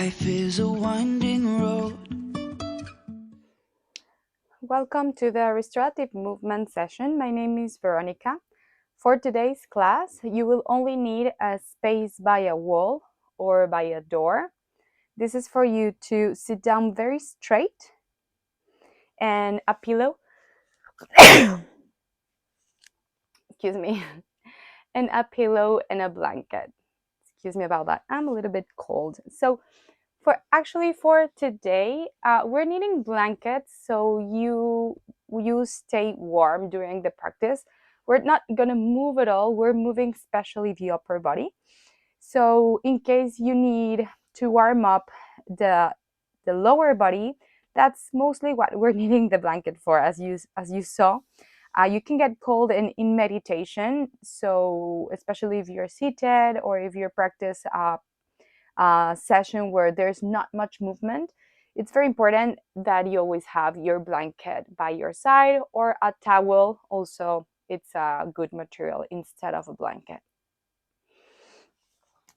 Life is a winding road. Welcome to the restorative movement session. My name is Veronica. For today's class, you will only need a space by a wall or by a door. This is for you to sit down very straight and a pillow, excuse me, and a pillow and a blanket. Excuse me about that. I'm a little bit cold. So for today, we're needing blankets so you stay warm during the practice. We're not gonna move at all. We're moving especially the upper body. So in case you need to warm up the lower body, that's mostly what we're needing the blanket for, as you saw. You can get cold in meditation. So especially if you're seated or if you practice session where there's not much movement, it's very important that you always have your blanket by your side or a towel. Also, it's a good material instead of a blanket.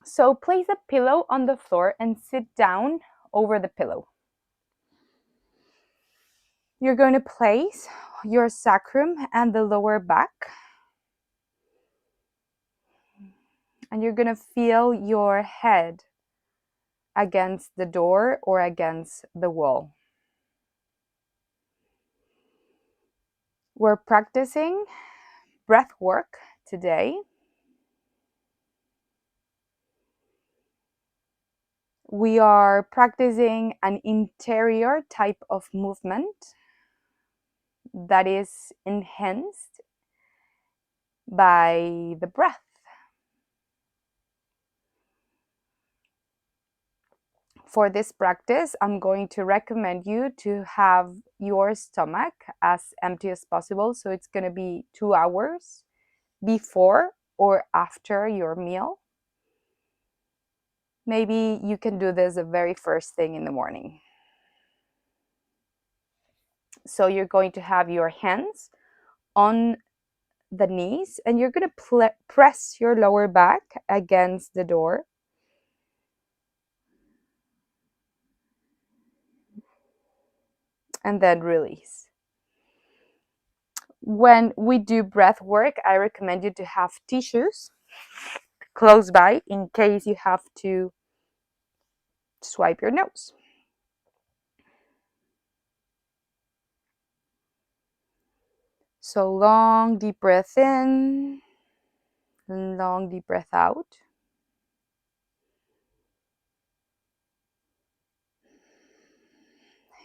So place a pillow on the floor and sit down over the pillow. You're going to place your sacrum and the lower back, and you're going to feel your head against the door or against the wall. We're practicing breath work today. We are practicing an interior type of movement that is enhanced by the breath. For this practice, I'm going to recommend you to have your stomach as empty as possible. So it's going to be 2 hours before or after your meal. Maybe you can do this the very first thing in the morning. So you're going to have your hands on the knees and you're going to press your lower back against the door. And then release. When we do breath work, I recommend you to have tissues close by in case you have to swipe your nose. So long deep breath in, long deep breath out.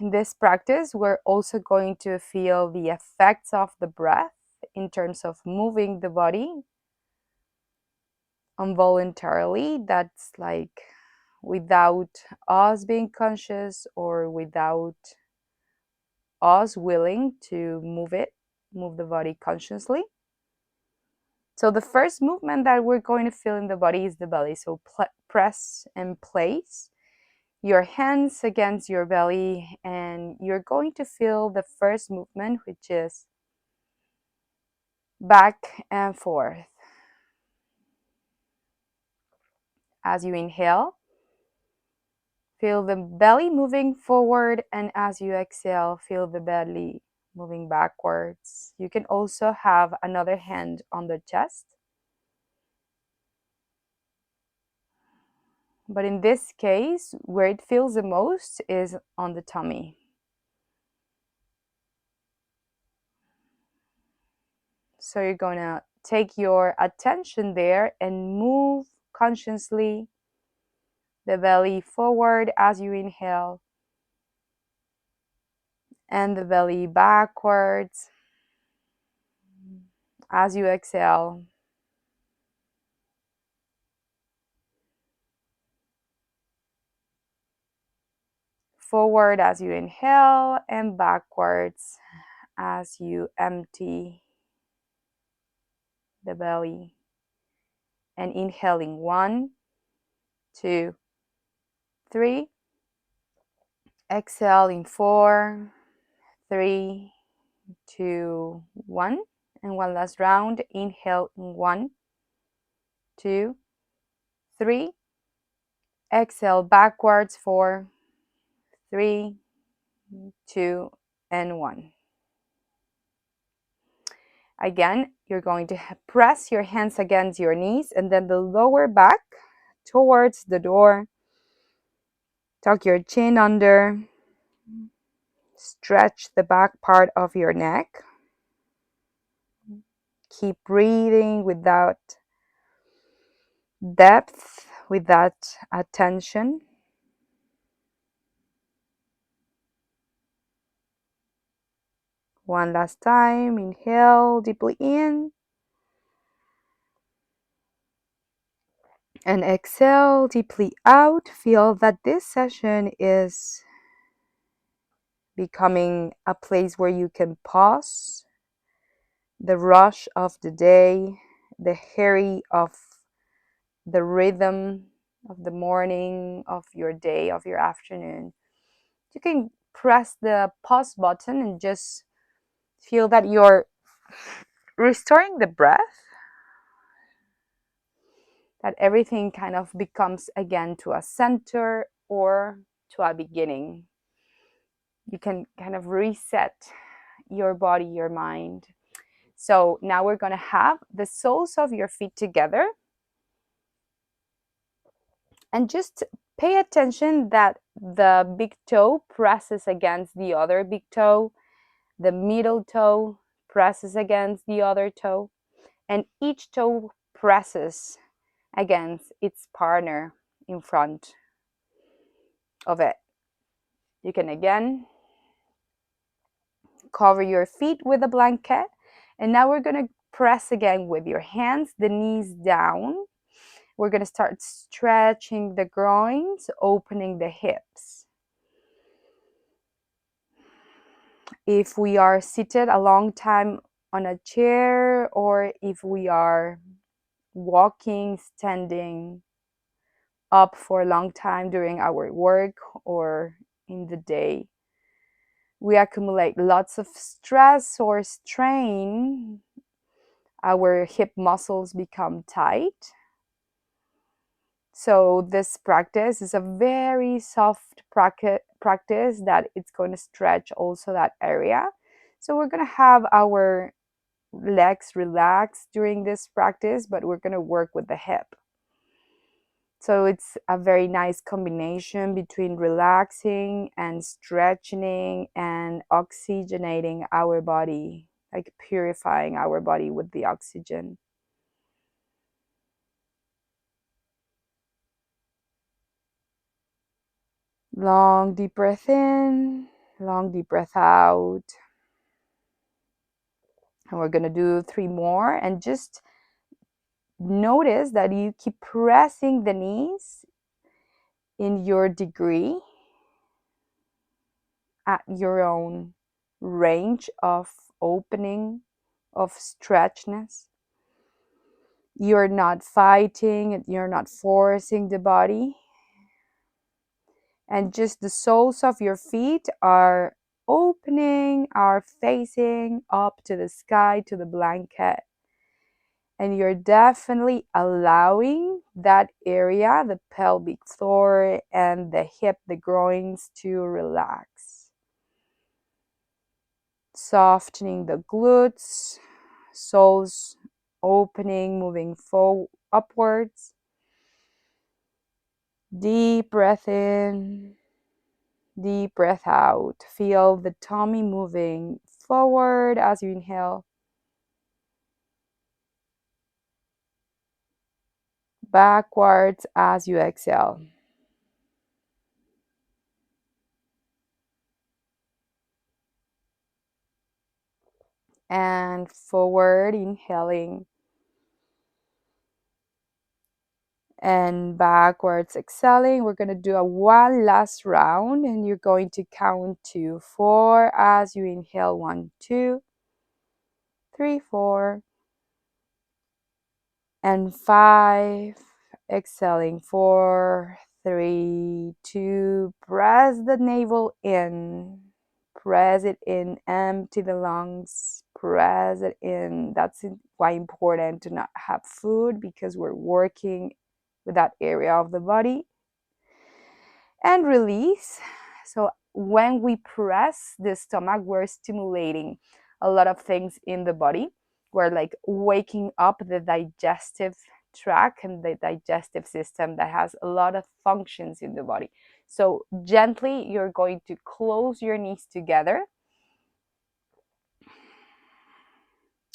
In this practice, we're also going to feel the effects of the breath in terms of moving the body involuntarily. That's like without us being conscious or without us willing to move the body consciously. So the first movement that we're going to feel in the body is the belly. So press and place your hands against your belly, and you're going to feel the first movement, which is back and forth. As you inhale, feel the belly moving forward, and as you exhale, feel the belly moving backwards. You can also have another hand on the chest. But in this case, where it feels the most is on the tummy. So you're going to take your attention there and move consciously the belly forward as you inhale and the belly backwards as you exhale. Forward as you inhale and backwards as you empty the belly. And inhaling 1, 2, 3. Exhaling 4, 3, 2, 1. And one last round. Inhale in 1, 2, 3. Exhale backwards for 3, 2, and 1. Again, you're going to press your hands against your knees and then the lower back towards the door. Tuck your chin under. Stretch the back part of your neck. Keep breathing without depth, without attention. One last time. Inhale deeply in. And exhale deeply out. Feel that this session is becoming a place where you can pause the rush of the day, the hurry of the rhythm of the morning, of your day, of your afternoon. You can press the pause button and just feel that you're restoring the breath, that everything kind of becomes again to a center or to a beginning. You can kind of reset your body, your mind. So now we're going to have the soles of your feet together and just pay attention that the big toe presses against the other big toe, the middle toe presses against the other toe, and each toe presses against its partner in front of it. You can again cover your feet with a blanket, and now we're going to press again with your hands, the knees down. We're going to start stretching the groins, opening the hips. If we are seated a long time on a chair, or if we are walking, standing up for a long time during our work or in the day, we accumulate lots of stress or strain. Our hip muscles become tight. So this practice is a very soft practice that it's going to stretch also that area. So we're going to have our legs relaxed during this practice, but we're going to work with the hip. So it's a very nice combination between relaxing and stretching and oxygenating our body, like purifying our body with the oxygen. Long deep breath in, long deep breath out. And we're going to do 3 more, and just notice that you keep pressing the knees in your degree at your own range of opening, of stretchness. You're not fighting, you're not forcing the body. And just the soles of your feet are opening, are facing up to the sky, to the blanket. And you're definitely allowing that area, the pelvic floor and the hip, the groins, to relax. Softening the glutes, soles opening, moving upwards. Deep breath in, deep breath out. Feel the tummy moving forward as you inhale. Backwards as you exhale. And forward, inhaling. And backwards exhaling. We're going to do a one last round, and you're going to count to 4 as you inhale. 1, 2, 3, 4, and 5. Exhaling 4, 3, 2. Press the navel in. Press it in. Empty the lungs. Press it in. That's why important to not have food, because we're working with that area of the body. and release. So when we press the stomach, we're stimulating a lot of things in the body. We're like waking up the digestive tract and the digestive system that has a lot of functions in the body. So gently, you're going to close your knees together.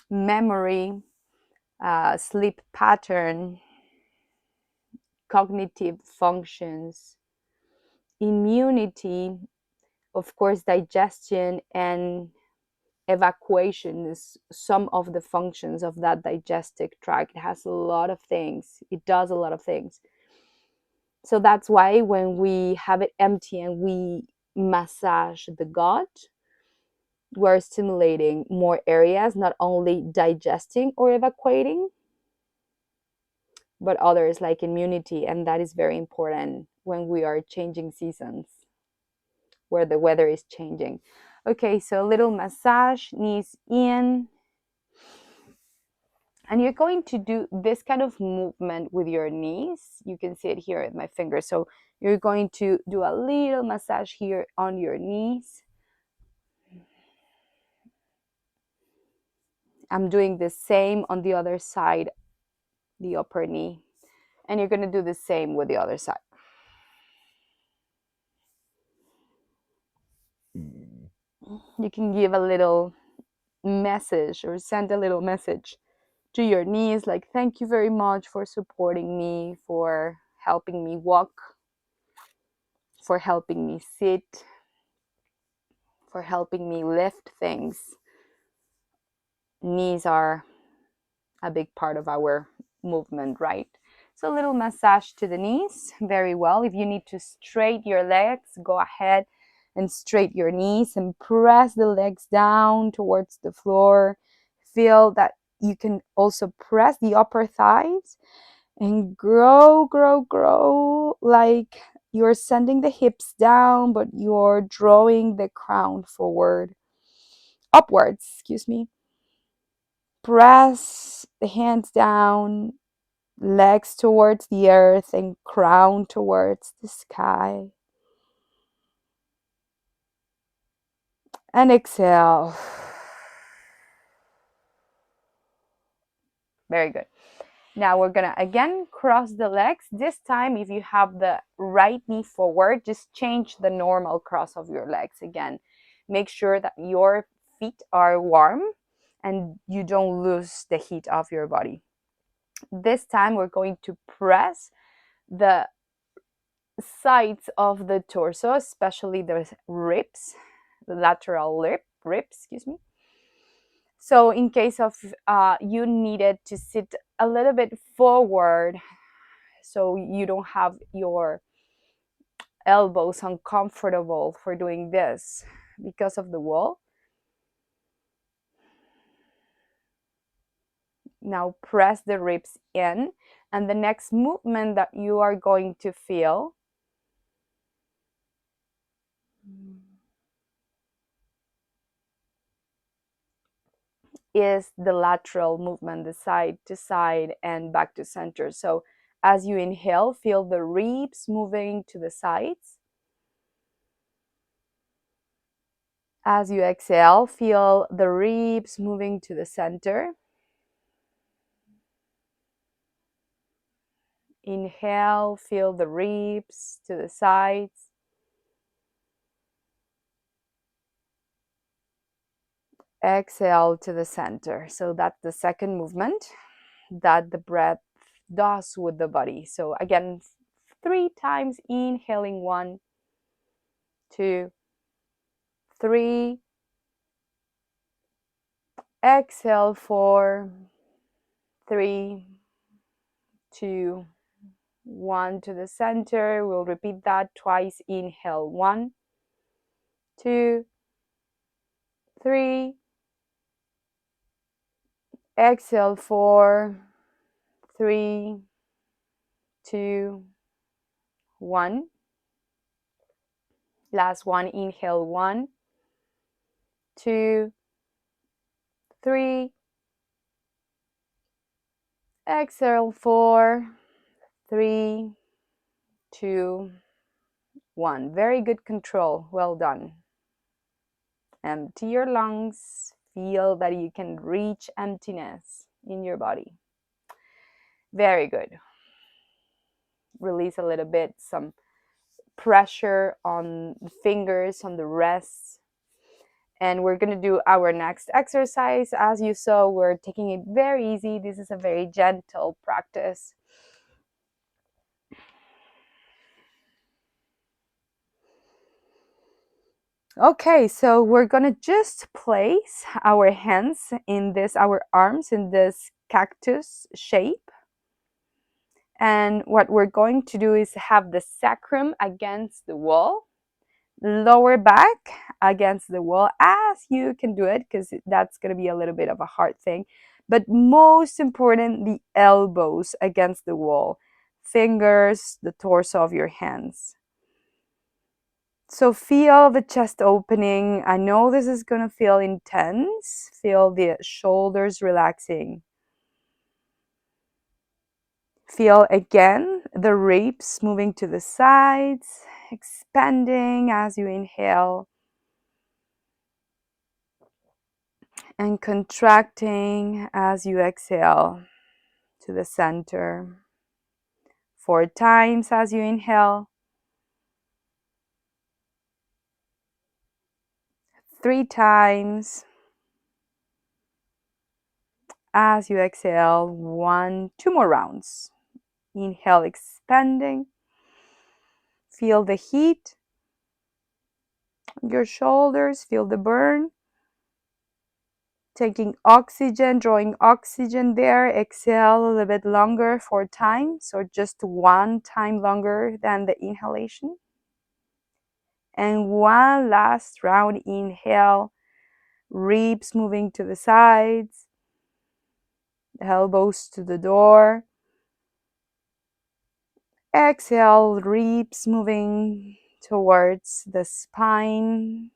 Memory, sleep pattern, cognitive functions, immunity, of course, digestion and evacuation is some of the functions of that digestive tract. It has a lot of things, it does a lot of things. So that's why when we have it empty and we massage the gut, we're stimulating more areas, not only digesting or evacuating, but others like immunity. And that is very important when we are changing seasons, where the weather is changing. Okay, so a little massage, knees in. And you're going to do this kind of movement with your knees. You can see it here at my fingers. So you're going to do a little massage here on your knees. I'm doing the same on the other side, the upper knee. And you're going to do the same with the other side. You can give a little message or send a little message to your knees, like, thank you very much for supporting me, for helping me walk, for helping me sit, for helping me lift things. Knees are a big part of our movement, right? So a little massage to the knees, very well. If you need to straighten your legs, go ahead and straighten your knees and press the legs down towards the floor. Feel that you can also press the upper thighs and grow, grow, grow, like you're sending the hips down, but you're drawing the crown forward, upwards, excuse me. Press the hands down, legs towards the earth, and crown towards the sky. And exhale. Very good. Now we're gonna again cross the legs. This time, if you have the right knee forward, just change the normal cross of your legs again. Make sure that your feet are warm and you don't lose the heat of your body. This time we're going to press the sides of the torso, especially the ribs, the lateral ribs, excuse me. So in case of you needed to sit a little bit forward so you don't have your elbows uncomfortable for doing this because of the wall. Now press the ribs in, and the next movement that you are going to feel is the lateral movement, the side to side and back to center. So as you inhale, feel the ribs moving to the sides. As you exhale, feel the ribs moving to the center. Inhale, feel the ribs to the sides. Exhale to the center. So that's the second movement that the breath does with the body. So again, 3 times inhaling, 1, 2, 3. Exhale, 4, 3, 2, 1 to the center. We'll repeat that twice. Inhale, 1, 2, 3. Exhale, 4, 3, 2, 1. Last one. Inhale, 1, 2, 3. Exhale, 4, 3, 2, 1. Very good control. Well done. Empty your lungs. Feel that you can reach emptiness in your body. Very good. Release a little bit, some pressure on the fingers, on the wrists. And we're going to do our next exercise. As you saw, we're taking it very easy. This is a very gentle practice. Okay, so we're gonna just place our hands in this, our arms in this cactus shape. And what we're going to do is have the sacrum against the wall, lower back against the wall as you can do it, because that's gonna be a little bit of a hard thing. But most important, the elbows against the wall, fingers, the torso of your hands. So feel the chest opening. I know this is going to feel intense. Feel the shoulders relaxing. Feel again the ribs moving to the sides, expanding as you inhale, and contracting as you exhale to the center. 4 times as you inhale. 3 times as you exhale. 1, 2 more rounds. Inhale, expanding. Feel the heat on your shoulders. Feel the burn. Taking oxygen, drawing oxygen there. Exhale a little bit longer, 4 times, or just 1 time longer than the inhalation. And one last round. Inhale, ribs moving to the sides, elbows to the door. Exhale, ribs moving towards the spine,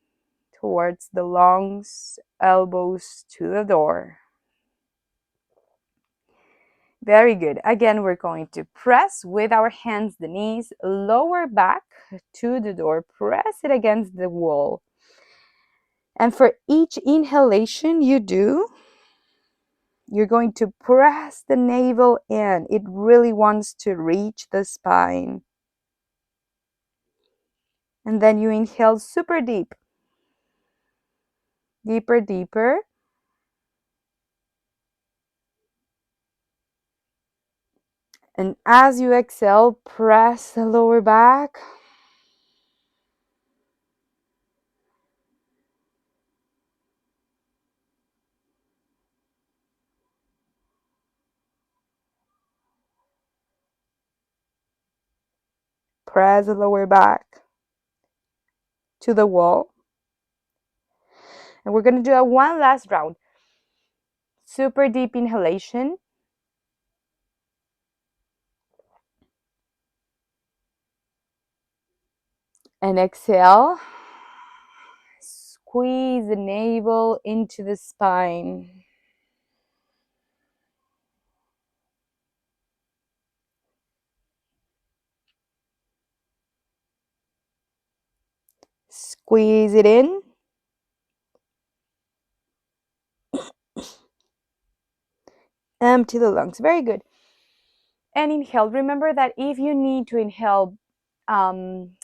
towards the lungs, elbows to the door. Very good. Again, we're going to press with our hands the knees, lower back to the door, press it against the wall. And for each inhalation you do, you're going to press the navel in. It really wants to reach the spine. And then you inhale super deep. Deeper, deeper. And as you exhale, press the lower back. Press the lower back to the wall. And we're going to do one last round. Super deep inhalation. And exhale. Squeeze the navel into the spine. Squeeze it in. Empty the lungs. Very good. And inhale. Remember that if you need to inhale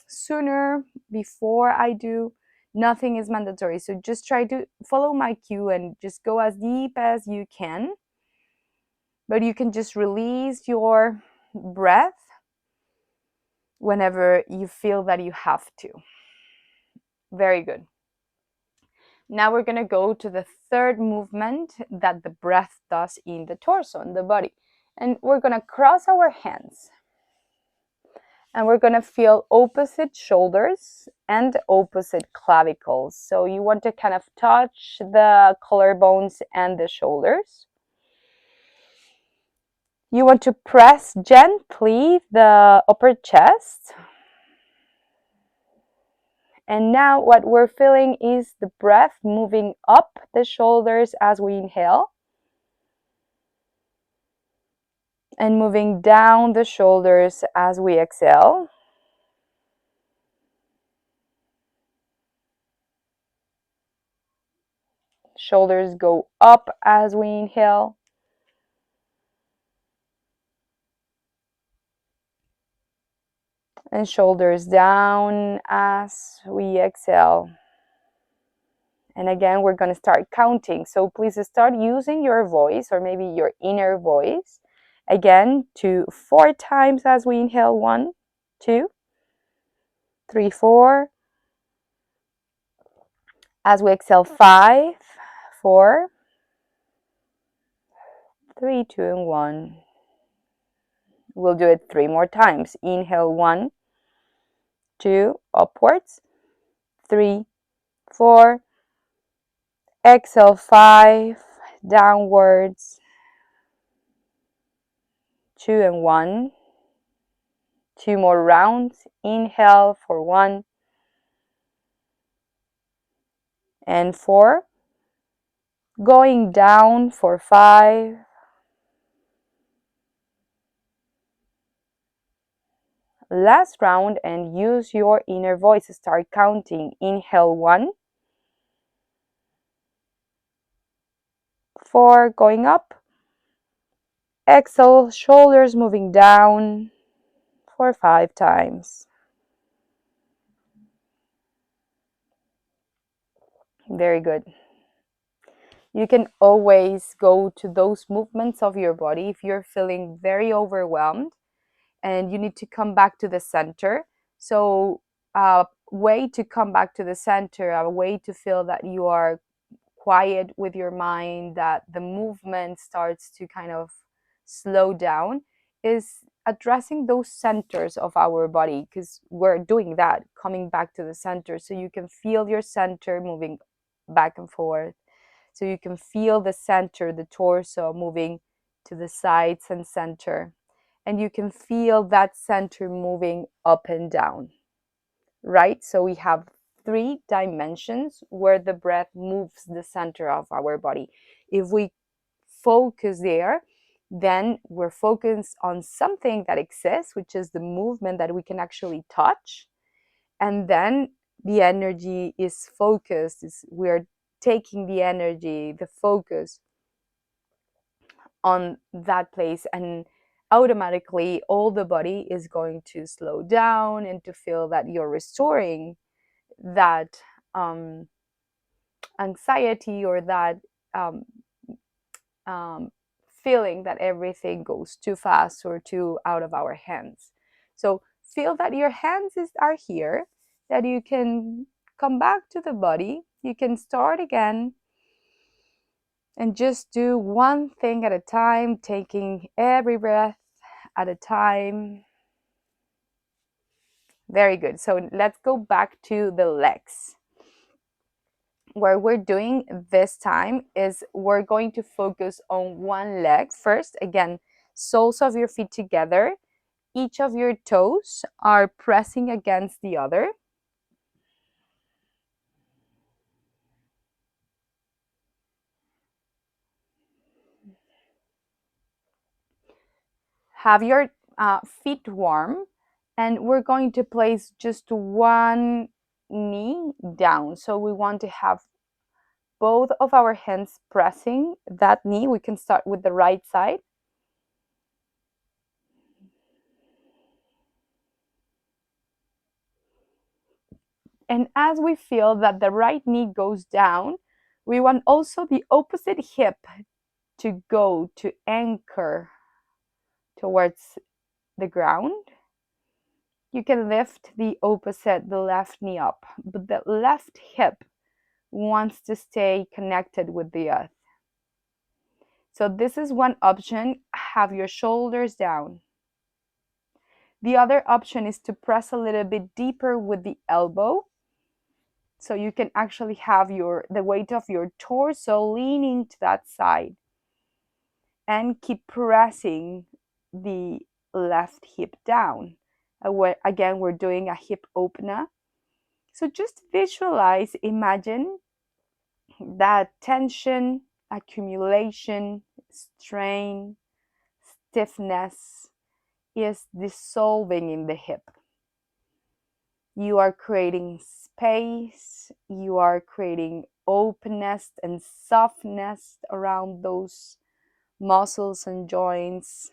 sooner, before I do, nothing is mandatory. So just try to follow my cue and just go as deep as you can. But you can just release your breath whenever you feel that you have to. Very good. Now we're going to go to the third movement that the breath does in the torso, in the body. And we're going to cross our hands. And we're going to feel opposite shoulders and opposite clavicles. So you want to kind of touch the collarbones and the shoulders. You want to press gently the upper chest. And now what we're feeling is the breath moving up the shoulders as we inhale. And moving down the shoulders as we exhale. Shoulders go up as we inhale. And shoulders down as we exhale. And again, we're going to start counting. So please start using your voice or maybe your inner voice. Again, to 4 times as we inhale. 1, 2, 3, 4. As we exhale, 5, 4, 3, 2, and 1. We'll do it 3 more times. Inhale, 1, 2, upwards. 3, 4. Exhale, 5, downwards. 2 and 1. 2 more rounds. Inhale for 1 and 4. Going down for 5. Last round, and use your inner voice. Start counting. Inhale, 1, 4, going up. Exhale, shoulders moving down for 5 times. Very good. You can always go to those movements of your body if you're feeling very overwhelmed and you need to come back to the center. So a way to come back to the center, a way to feel that you are quiet with your mind, that the movement starts to kind of slow down, is addressing those centers of our body, because we're doing that, coming back to the center. So you can feel your center moving back and forth. So you can feel the center, the torso moving to the sides and center. And you can feel that center moving up and down, right? So we have 3 dimensions where the breath moves the center of our body. If we focus there, then we're focused on something that exists, which is the movement that we can actually touch. And then the energy is focused. We're taking the energy, the focus on that place, and automatically all the body is going to slow down and to feel that you're restoring that anxiety or that um, um, feeling that everything goes too fast or too out of our hands. So feel that your are here, that you can come back to the body, you can start again, and just do one thing at a time, taking every breath at a time. Very good. So let's go back to the legs. What we're doing this time is we're going to focus on one leg first. Again, soles of your feet together. Each of your toes are pressing against the other. Have your feet warm, and we're going to place just one knee down. So we want to have both of our hands pressing that knee. We can start with the right side. And as we feel that the right knee goes down, we want also the opposite hip to go to anchor towards the ground. You can lift the opposite, the left knee up, but the left hip wants to stay connected with the earth. So this is one option. Have your shoulders down. The other option is to press a little bit deeper with the elbow. So you can actually have the weight of your torso leaning to that side, and keep pressing the left hip down. Again, we're doing a hip opener. So just visualize, imagine that tension, accumulation, strain, stiffness is dissolving in the hip. You are creating space, you are creating openness and softness around those muscles and joints.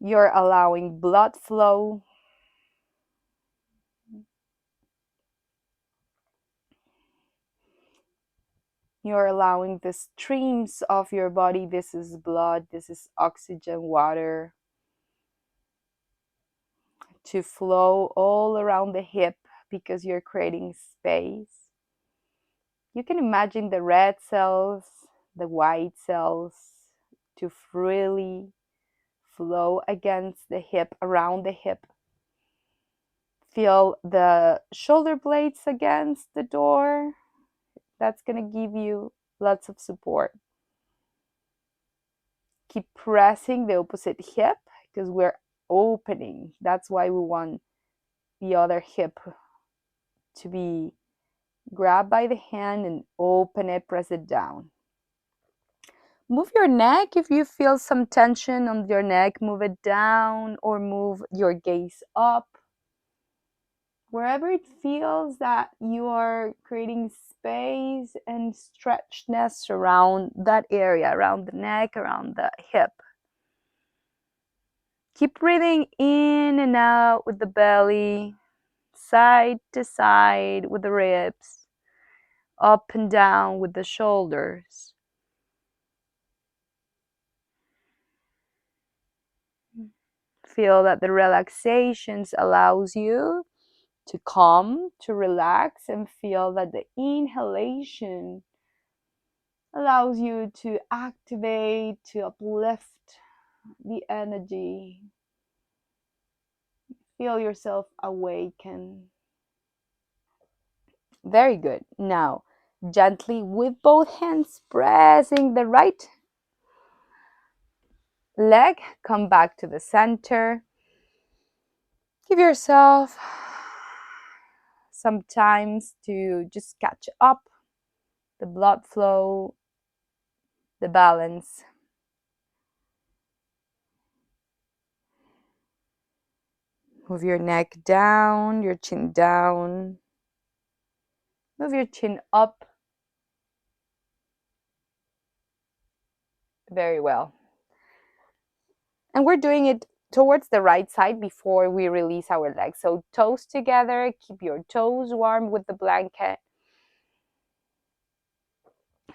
You're allowing blood flow. You're allowing the streams of your body. This is blood, this is oxygen, water, to flow all around the hip because you're creating space. You can imagine the red cells, the white cells to freely flow against the hip, around the hip. Feel the shoulder blades against the door. That's going to give you lots of support. Keep pressing the opposite hip because we're opening. That's why we want the other hip to be grabbed by the hand and open it, press it down. Move your neck if you feel some tension on your neck. Move it down or move your gaze up. Wherever it feels that you are creating space and stretchness around that area, around the neck, around the hip. Keep breathing in and out with the belly, side to side with the ribs, up and down with the shoulders. Feel that the relaxations allows you to calm, to relax, and feel that the inhalation allows you to activate, to uplift the energy. Feel yourself awaken. Very good. Now, gently with both hands, pressing the right leg, come back to the center. Give yourself some times to just catch up the blood flow, the balance. Move your neck down, your chin down. Move your chin up. Very well. And we're doing it towards the right side before we release our legs. So toes together, keep your toes warm with the blanket.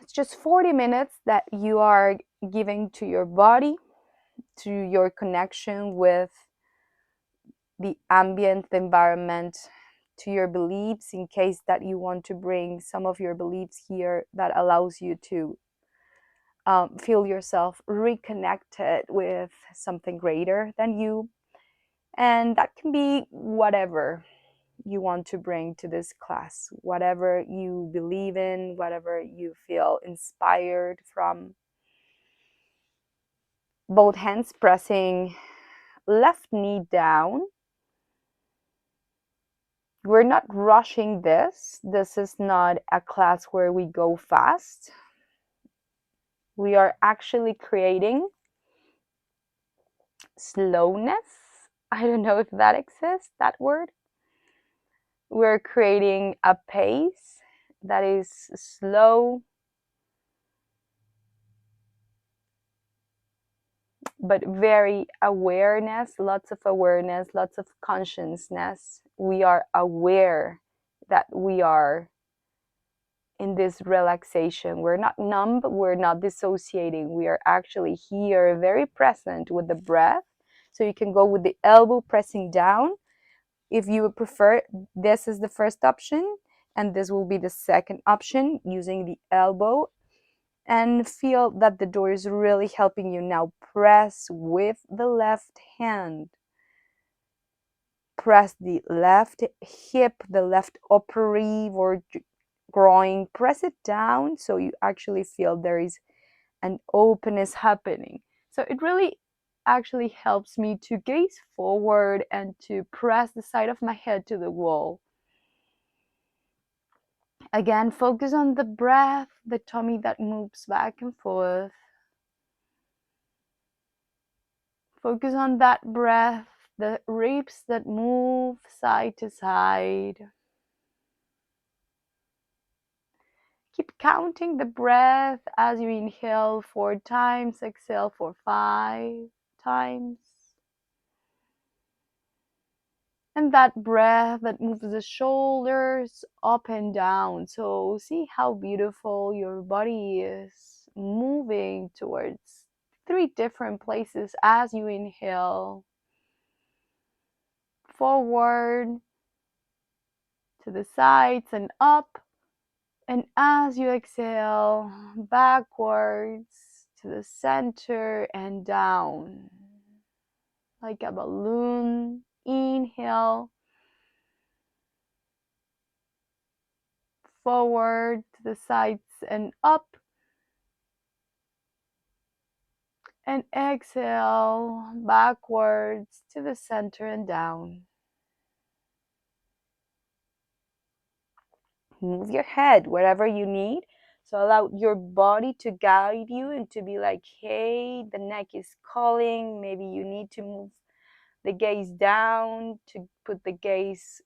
It's just 40 minutes that you are giving to your body, to your connection with the ambient environment, to your beliefs, in case that you want to bring some of your beliefs here that allows you to feel yourself reconnected with something greater than you. And that can be whatever you want to bring to this class, whatever you believe in, whatever you feel inspired from. Both hands pressing left knee down. We're not rushing this. This is not a class where we go fast. We are actually creating slowness. I don't know if that exists, that word. We're creating a pace that is slow, but very awareness, lots of consciousness. We are aware that we are in this relaxation. We're not numb, we're not dissociating. We are actually here, very present with the breath. So you can go with the elbow pressing down. If you would prefer, this is the first option, and this will be the second option, using the elbow. And feel that the door is really helping you. Now press with the left hand. Press the left hip, the left upper rib or groin. Press it down so you actually feel there is an openness happening. So it really actually helps me to gaze forward and to press the side of my head to the wall. Again, focus on the breath, the tummy that moves back and forth. Focus on that breath, the ribs that move side to side. Keep counting the breath as you inhale 4 times, exhale for 5 times. And that breath that moves the shoulders up and down. So see how beautiful your body is moving towards 3 different places as you inhale. Forward, to the sides and up. And as you exhale, backwards to the center and down. Like a balloon. Inhale. Forward to the sides and up. And exhale, backwards to the center and down. Move your head wherever you need. So allow your body to guide you and to be like, hey, the neck is calling. Maybe you need to move the gaze down to put the gaze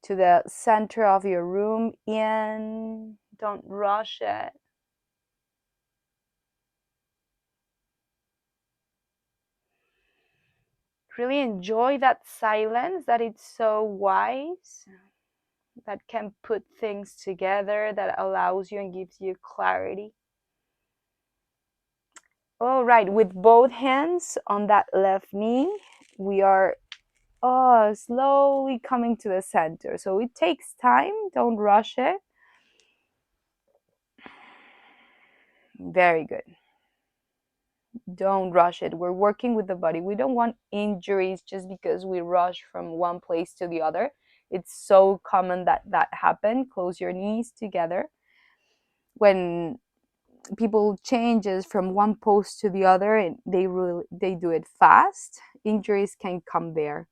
to the center of your room in. Don't rush it. Really enjoy that silence, that it's so wise, that can put things together, that allows you and gives you clarity. All right, with both hands on that left knee, we are slowly coming to the center. So it takes time, don't rush it. Very good. Don't rush it. We're working with the body. We don't want injuries just because we rush from one place to the other. It's so common that that happen. Close your knees together. When people changes from one pose to the other and they do it fast, injuries can come there.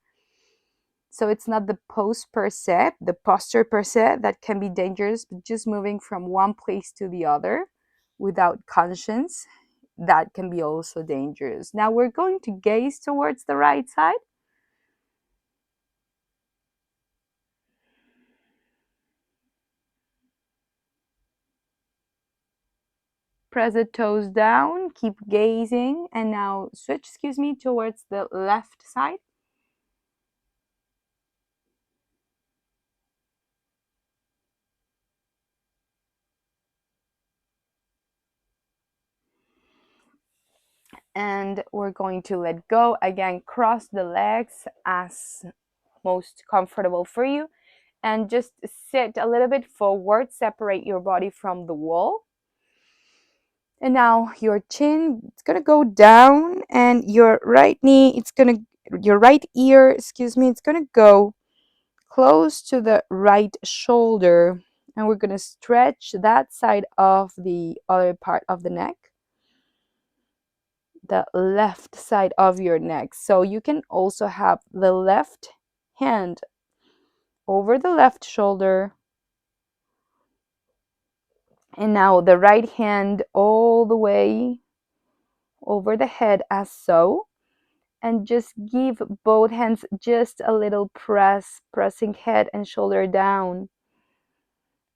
So it's not the pose per se, the posture per se that can be dangerous, but just moving from one place to the other without conscience, that can be also dangerous. Now we're going to gaze towards the right side. Press the toes down, keep gazing, and now switch, towards the left side. And we're going to let go. Again, cross the legs as most comfortable for you. And just sit a little bit forward, separate your body from the wall. And now your chin, it's gonna go down, and your right knee, your right ear, it's gonna go close to the right shoulder. And we're gonna stretch that side of the other part of the neck, the left side of your neck. So you can also have the left hand over the left shoulder, and now the right hand all the way over the head as so. And just give both hands just a little pressing head and shoulder down.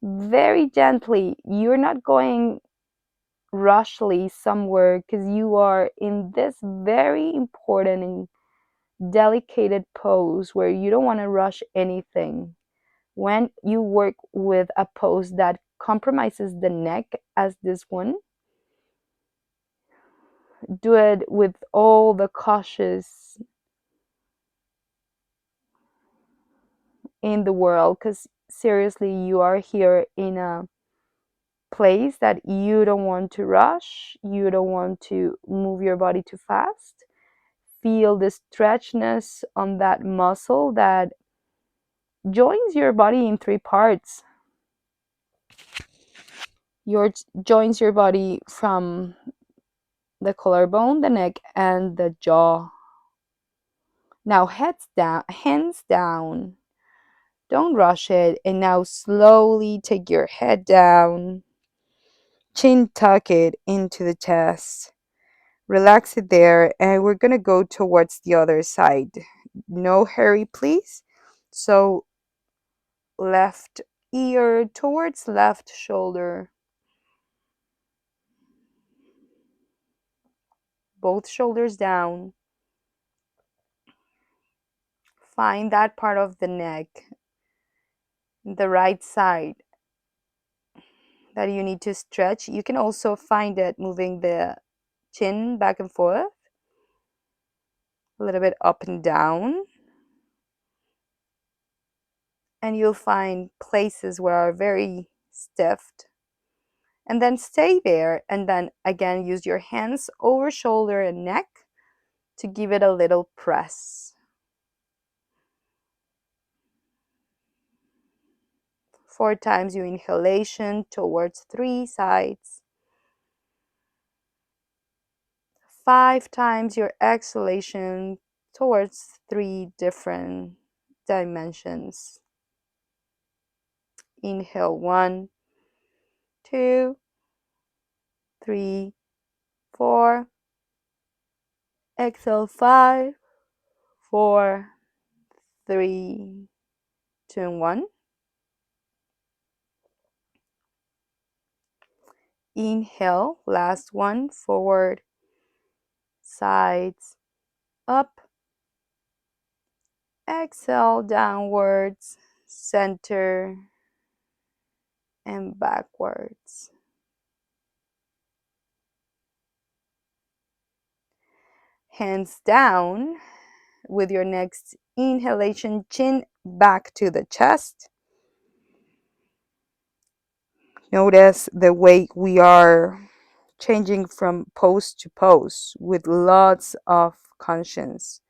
Very gently. You're not going rushly somewhere because you are in this very important and delicate pose where you don't want to rush anything. When you work with a pose that compromises the neck, as this one, do it with all the cautious in the world, because seriously, you are here in a place that you don't want to rush, you don't want to move your body too fast. Feel the stretchness on that muscle that joins your body in 3 parts. Your joins your body from the collarbone, the neck, and the jaw. Now heads down, hands down. Don't rush it. And now slowly take your head down. Chin tuck it into the chest. Relax it there, and we're gonna go towards the other side. No hurry, please. So left ear towards left shoulder. Both shoulders down. Find that part of the neck, the right side, that you need to stretch. You can also find it moving the chin back and forth, a little bit up and down. And you'll find places where are very stiff. And then stay there, and then again use your hands over shoulder and neck to give it a little press. 4 times your inhalation towards 3 sides. 5 times your exhalation towards 3 different dimensions. Inhale 1, 2, 3, 4. Exhale 5, 4, 3, 2, and 1. Inhale, last one, forward, sides, up. Exhale, downwards, center, and backwards. Hands down with your next inhalation, chin back to the chest. Notice the way we are changing from pose to pose with lots of conscience.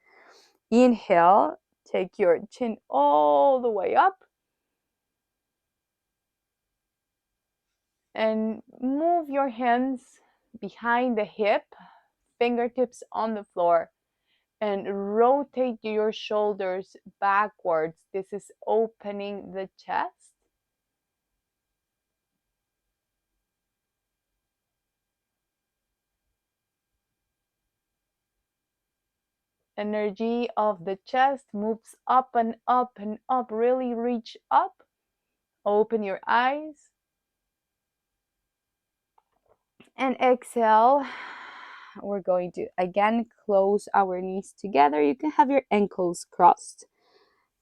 Inhale, take your chin all the way up and move your hands behind the hip, fingertips on the floor, and rotate your shoulders backwards. This is opening the chest. Energy of the chest moves up and up and up. Really reach up. Open your eyes. And exhale. We're going to again close our knees together. You can have your ankles crossed.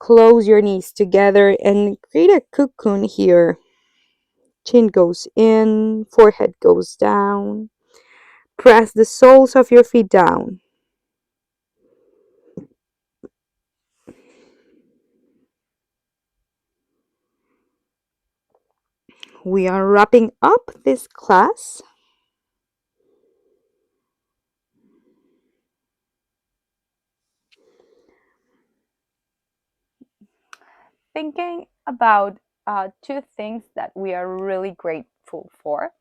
Close your knees together and create a cocoon here. Chin goes in, forehead goes down. Press the soles of your feet down. We are wrapping up this class. Thinking about 2 things that we are really grateful for.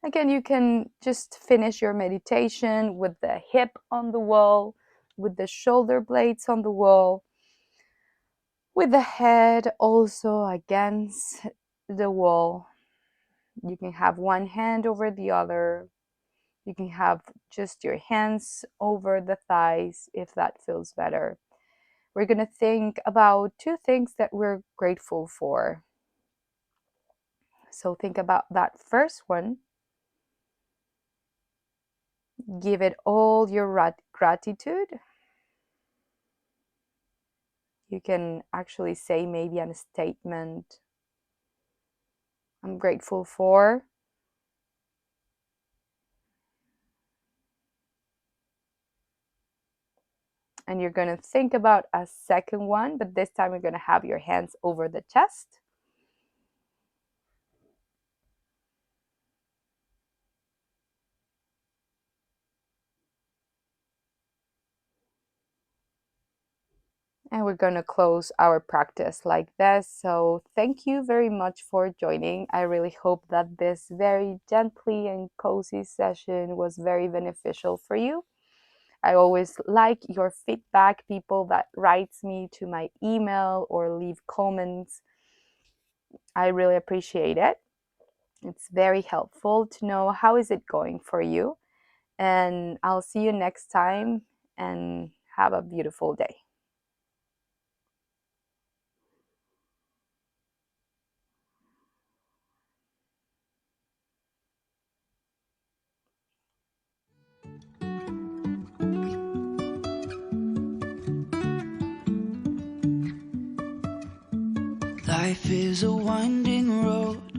Again, you can just finish your meditation with the hip on the wall, with the shoulder blades on the wall, with the head also against the wall. You can have one hand over the other. You can have just your hands over the thighs if that feels better. We're going to think about 2 things that we're grateful for. So think about that first one. Give it all your gratitude. You can actually say maybe a statement. I'm grateful for. And you're going to think about a second one, but this time you're going to have your hands over the chest. And we're going to close our practice like this. So thank you very much for joining. I really hope that this very gently and cozy session was very beneficial for you. I always like your feedback, people that writes me to my email or leave comments. I really appreciate it. It's very helpful to know how is it going for you. And I'll see you next time, and Have a beautiful day. Life is a winding road.